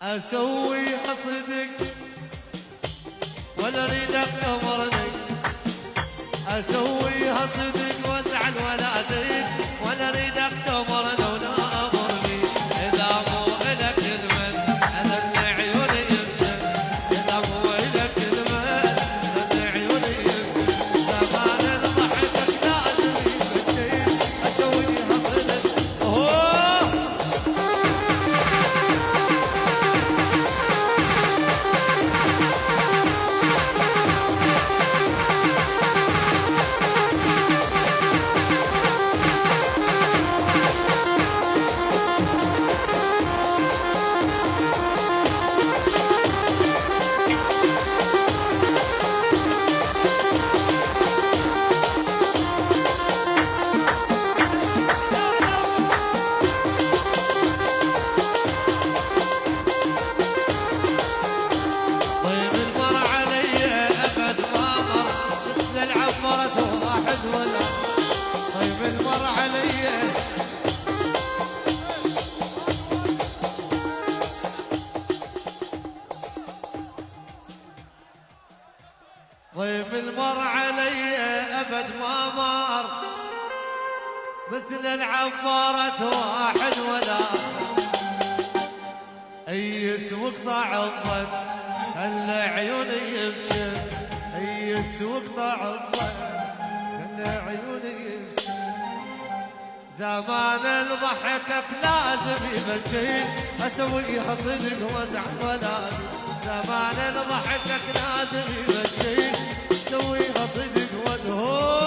اسوي قصدك ولا اريدك تمرني، اسويها صدق وازعل ولا ادري، ولا اريدك تمرني ولا امرني. اذا مو الك المن انا من عيوني يمكن، اذا مو الك المن انا من عيوني يمكن. زمان الضحكك لازم يبكي، اسويها صدق. طيب المر علي ابد ما مر مثل العفارة واحد ولا ايس وقطع الظن خلى عيوني يبكي، ايس وقطع الظن خلى عيوني يبكي. زمان الضحكك لازم يبكي، اسويها صدق وازعل ولا زمان الضحكك لازم يبكي، اسويها صدق وادهور.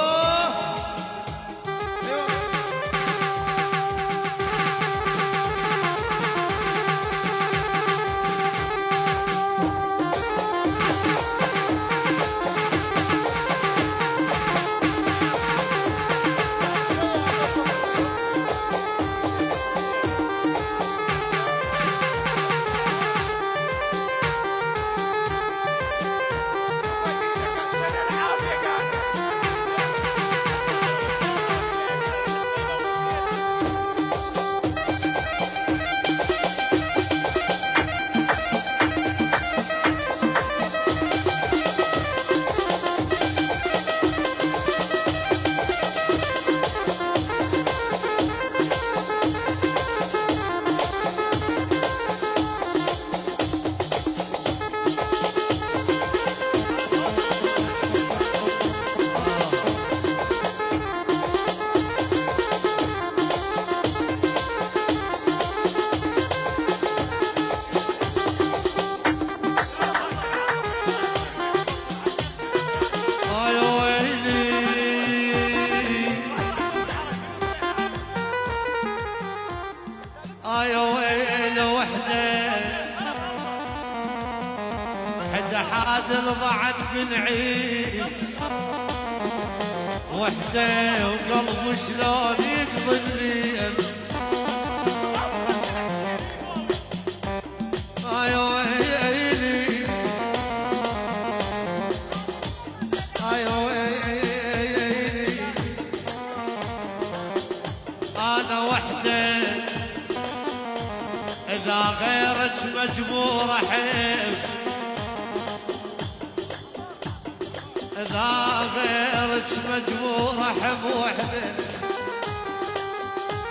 يا ويل وحده حدا حاد ضعت بنعيس وحده وقلبه شلون يقضي الليل. يا ويلي يا ويلي انا وحده إذا غيرك مجبور أحب، إذا غيرك مجبور أحب وحدة،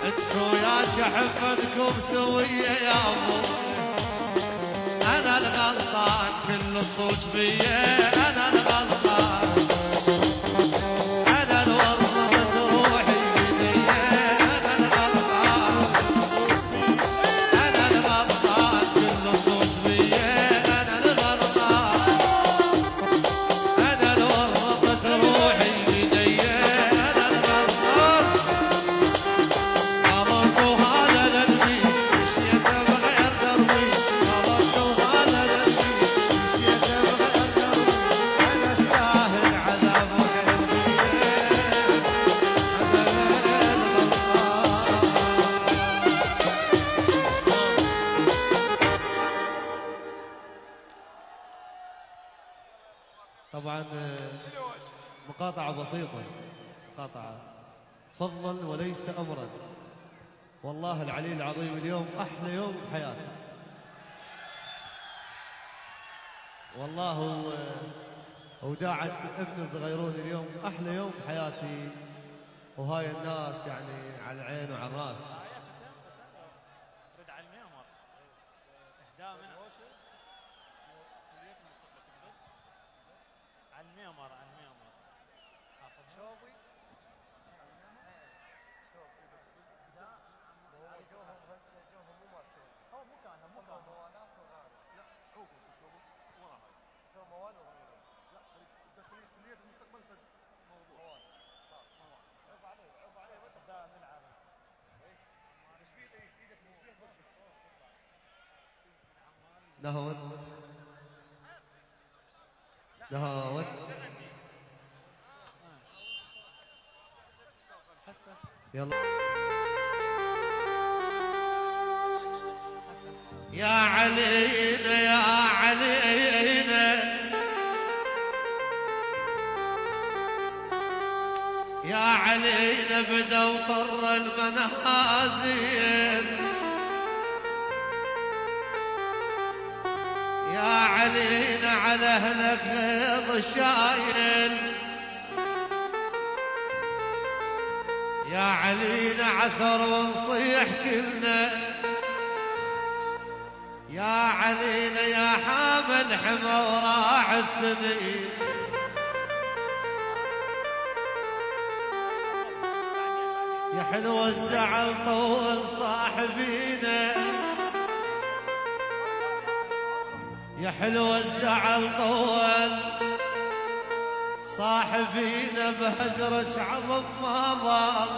انتو وياك أحبتكم سوية يا أبو. أنا الغلطان كل الصوت بيا، أنا الغلطان أنا الورطة روحي بيديا، أنا الغلطان أنا الغلطان كل الصوت بيا، أنا الغلطان أنا الورطة روحي بيديا، أنا الغلطان. غلطت وهذا ذنبي مشيت بغير دربي، غلطت وهذا ذنبي مشيت بغير دربي، أنا أستاهل عذاب وحربي، أنا الغلطان. طبعا مقاطعة بسيطة، مقاطعة فضلا وليس أمرا. والله العلي العظيم اليوم أحلى يوم بحياتي. والله وداعت ابن الصغيرون اليوم احلى يوم بحياتي، وهاي الناس يعني على العين وعلى الراس. رد على الميامر اهداء من على الميامر شوبي جوهم مو ماتشون، هو مو كان موالات وغيره. لا هو جوهم ورا هاي سوى موال وغيره. لا دخلوا كلية المستقبل في موضوع موال. عيب عليه ما تخسر نلعب. ايش بيدك دهوت دهوت يلا يا علينا يا علينا يا علينا بدوا طر المنازل، يا علينا على اهلك غيظ شايل، يا علينا عثر ونصيح كلنا، يا علينا يا حامل حمى وراع الثنين، يا حلو الزعل طول صاحبينا، يا حلو الزعل طول صاحبينا بهجرك عظم ما ضل،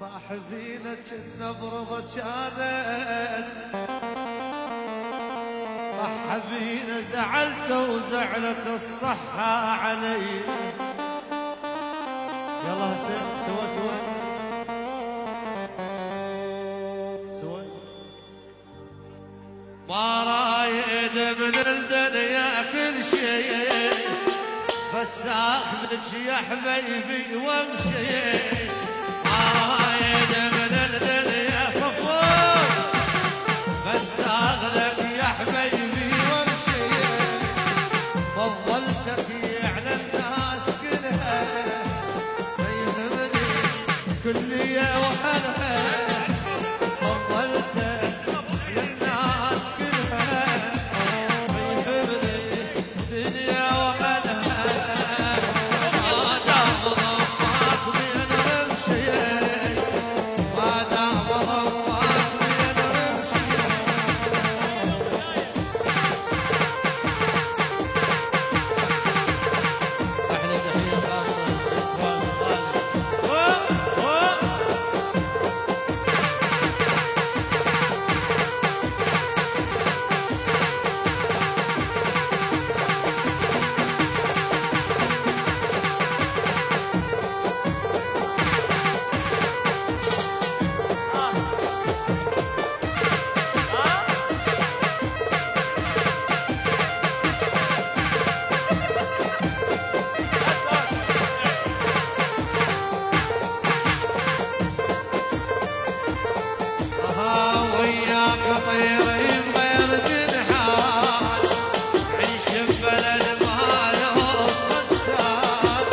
صاحبينا كنا برضا كانت صحبينا زعلت وزعلت الصحة علي. يلا سوا ما رايد من الدنيا كل شيء، بس اخذك يا حبيبي وامشي. ما رايد من الدنيا صفوف، بس اخذك يا حبيبي وامشي. فضلتك على الناس كلها، ما يهمني كلية وحدها. فضلتك للناس كلها، ما يهمني دنيا وحدها. ما دام ضمك بين رمشيك، ما دام ضمك بين رمشيك. احلى تحية خاصة لاخوان الغالي. وياك طيرين غير جنحان، عيش ببلد ما له صدسان.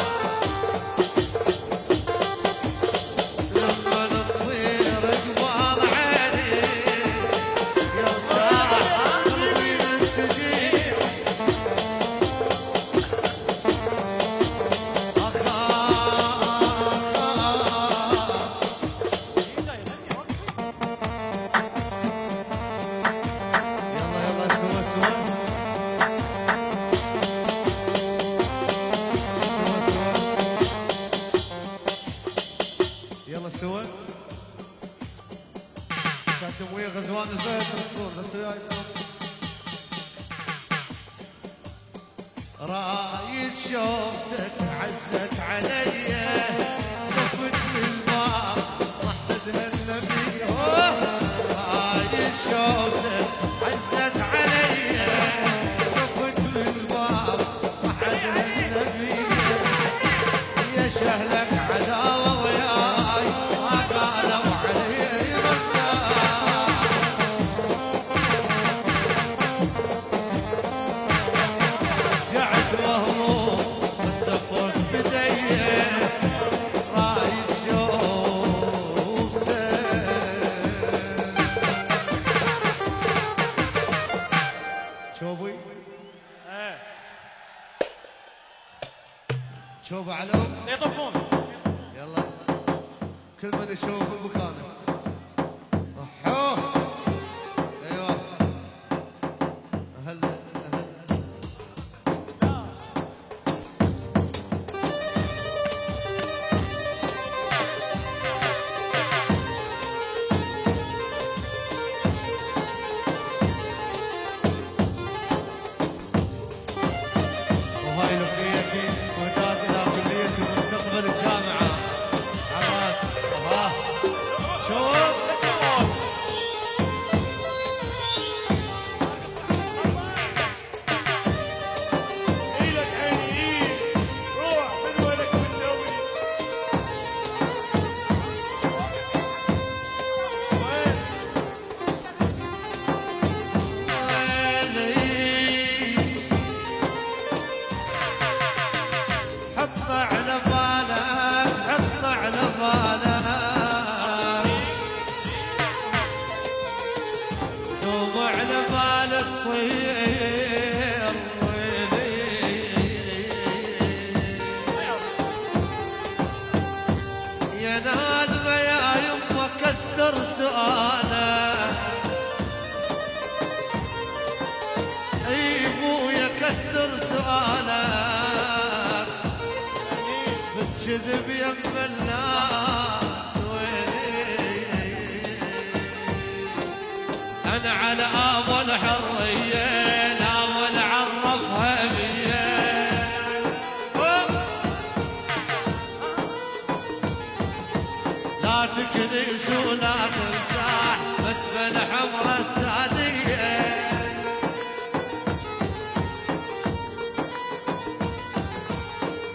لما تصير قبال عيني يرتاح قلبي من تجيب. يلا سوا عشان ويا غزوان البيت تصون بس وياكم. رايد شوفتك عزت علي، شفت الباب رحت هالنبي. رايد شوفتك عزت علي، شفت الباب رحت هالنبي. يا شهلك عداوة وياي ما قالوا علي رجال. شوف علو يطبون. يلا كل من يشوف بمكانه. حوه ايوه هلا هلا وهاي الاغنيه وداد الى كليه المستقبل الجامعه عباس. ها شوف ايدك عيني ايد روح من وينك متسوي وين؟ حط على بالك حط على بالك دوب على بالك تصير ويلي يا نادمة يا يمه كثر سؤالك اي ابويا كثر سؤالك بتجذب يم الناس ويلي انا على ابو الحريه ناول عرفها بيه لا تكنس ولا تمسح بس بالحمرة استعديه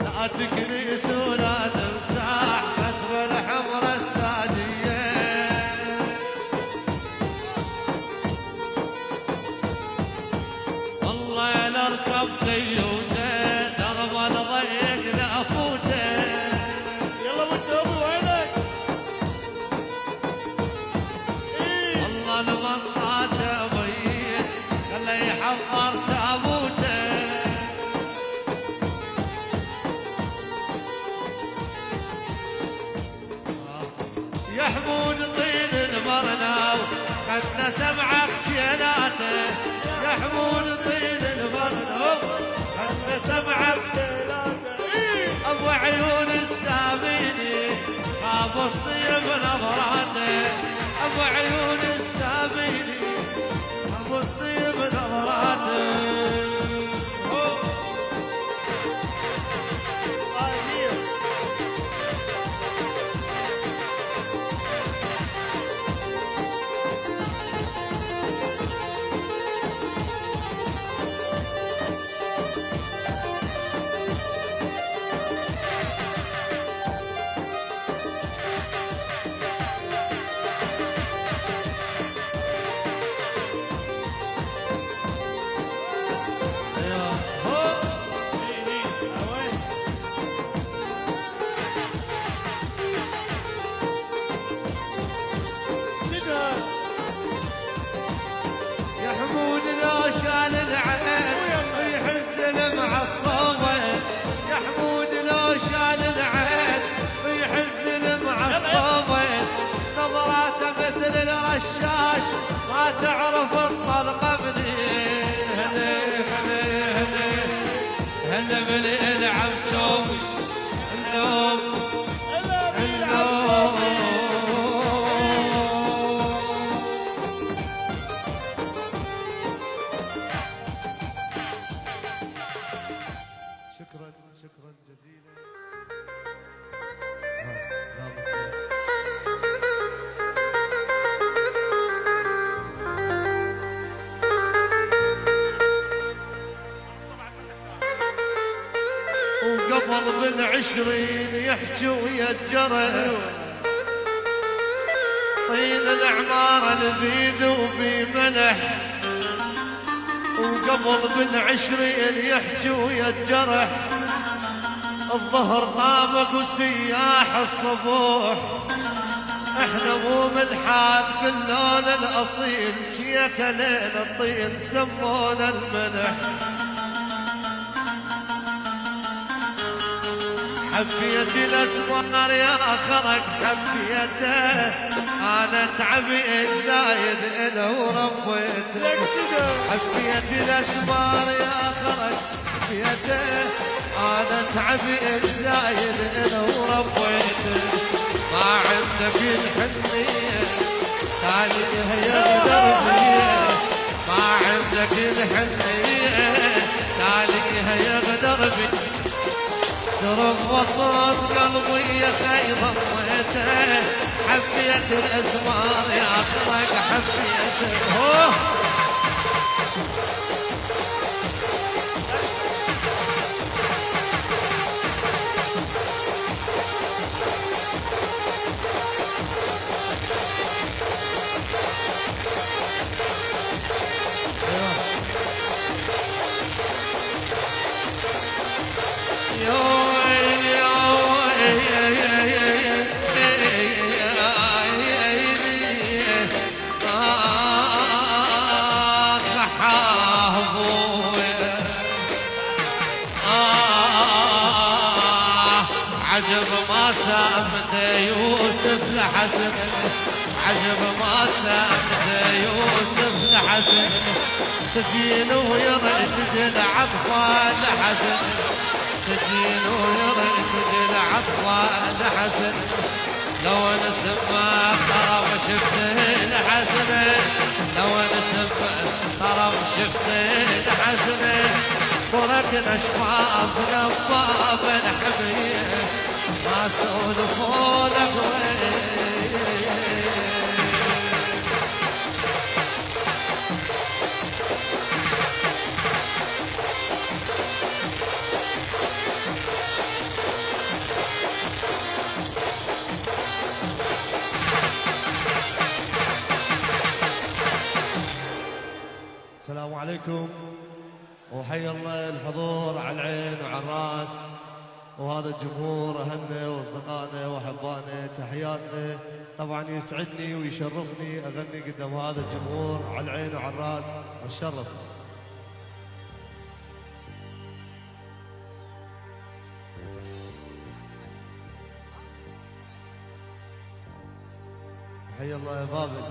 لا تكنس ولا تمسح بس بالحمرة استعديه والله لاركب ديوته درب الضيق لافوته يلا متسوي وينك؟ ايد والله المنطقة بيت خليه يحضر تابوته يحمود طين البرناو خدنا سمعك جيلاته يحمود طين البرناو خدنا سمعك ثلاثة ايد ابو عيون الساميني خابص طيب نظراته ابو عيون الساميني خابص طيب نظراته هاي هي ايوه هو وين؟ كده يا حمود لو شال العين يحز المعصوبة يا حمود لو شال العين يحز المعصوبة نظراته مثل الرشاش ما تعرف الطلقة منين هلا بالالعب شوفي النوم هلا بالعب النوم شكرا شكرا جزيلا لا مصير. وقبل بالعشرين يحجي ويتجرى طين العمارة لذيذ وبملح وقبل بالعشرين يحجي ويتجرح الظهر طابق وسياح الصبوح احنا مو ملحان باللون الاصيل جيك ليل الطين سمونا الملح حبيت الاسمار يا خرق حبيته، انا تعبيت زايد اله وربيته. حبيت الاسمار يا خرق حبيته، انا تعبيت زايد اله وربيته. ما عندك الحنيه تاليها يقدر بيه، ما عندك الحنيه تاليها يقدر بيه. ترف وصوت قلبي يا خي ضميته، حبيت الازمار يا خرق حبيته. عجب ما سامته يوسف لحسن، عجب ما سامته يوسف لحسن. سجين ويرد تلعب فال حسن، سجين ويرد تلعب فال حسن. لو نسمع طرف شفته الحسن، لو نسمع طرف شفته الحسن. وركنا شفاف نباب الحبيب ما سولفوا لك وين. السلام عليكم، وحي الله الحضور على العين وعلى الراس، وهذا الجمهور اهلنا واصدقائنا واحبائنا تحياتنا. طبعا يسعدني ويشرفني اغني قدام هذا الجمهور على العين وعلى الراس، اتشرف. حي الله يا بابل.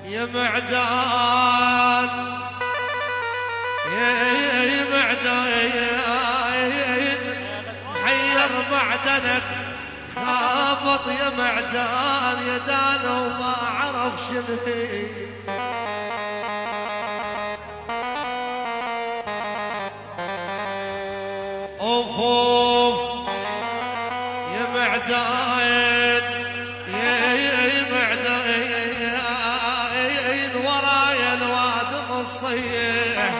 يا معدان يا معدان حير معدنك خابط يا معدان يا دانا وما عرف شنو هي. اوف اوف يا معدان يا معدان ورايا الواد مصيح،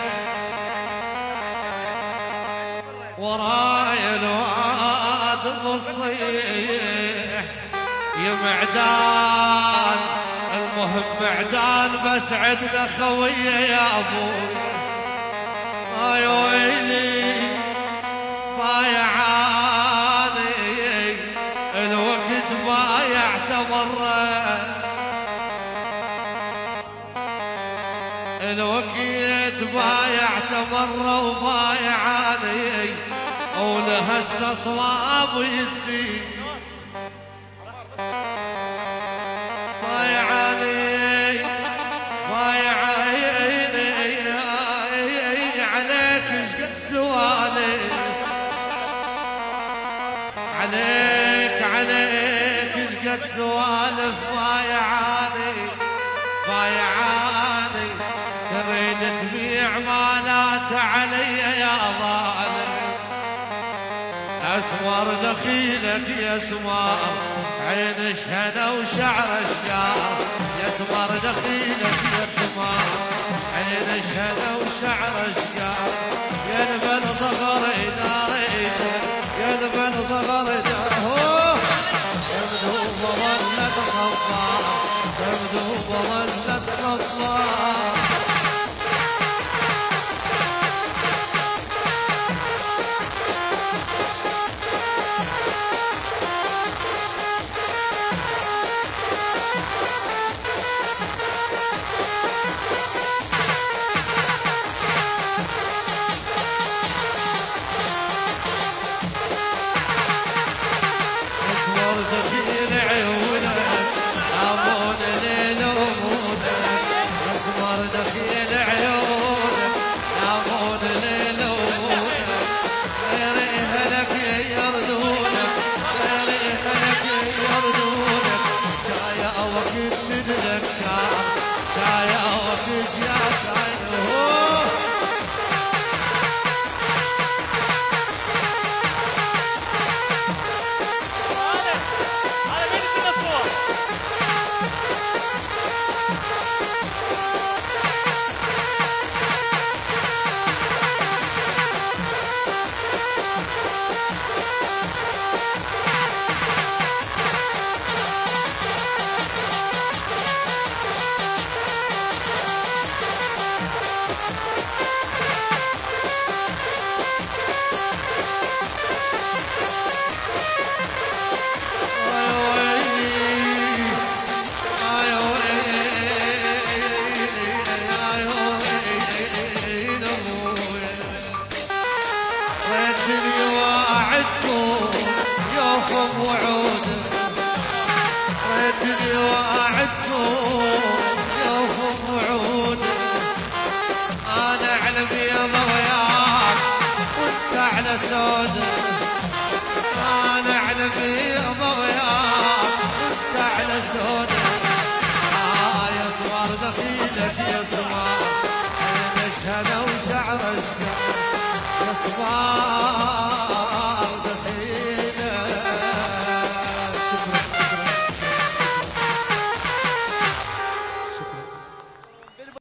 ورايا الواد مصيح يا معدان. المهم معدان بس عندنا خويه يا ابوي. يا ويلي بايعاني الوقت بايعت مره، الوقت بايعت مره وبايعاني ولهسه صواب يدي. بايعاني بايعيني عليك شقد سوالي، عليك شقد سوالف. بايعاني ما يعاني تريد تبيع مالات علي يا ظالم اسمر دخيلك يا اسمر عين الشهدة وشعر الشعر يا اسمر دخيلك يا اسمر عين الشهدة وشعر الشعر يا البن صغر داريته يا البن صغر داره تبدو ظلت صفار تبدو ظلت صفار سود انا على بيض وياك مستعلى سود يا صغار دخيلك يا صغار عين الشهدة وشعر الشعر يا صغار دخيلك شكرا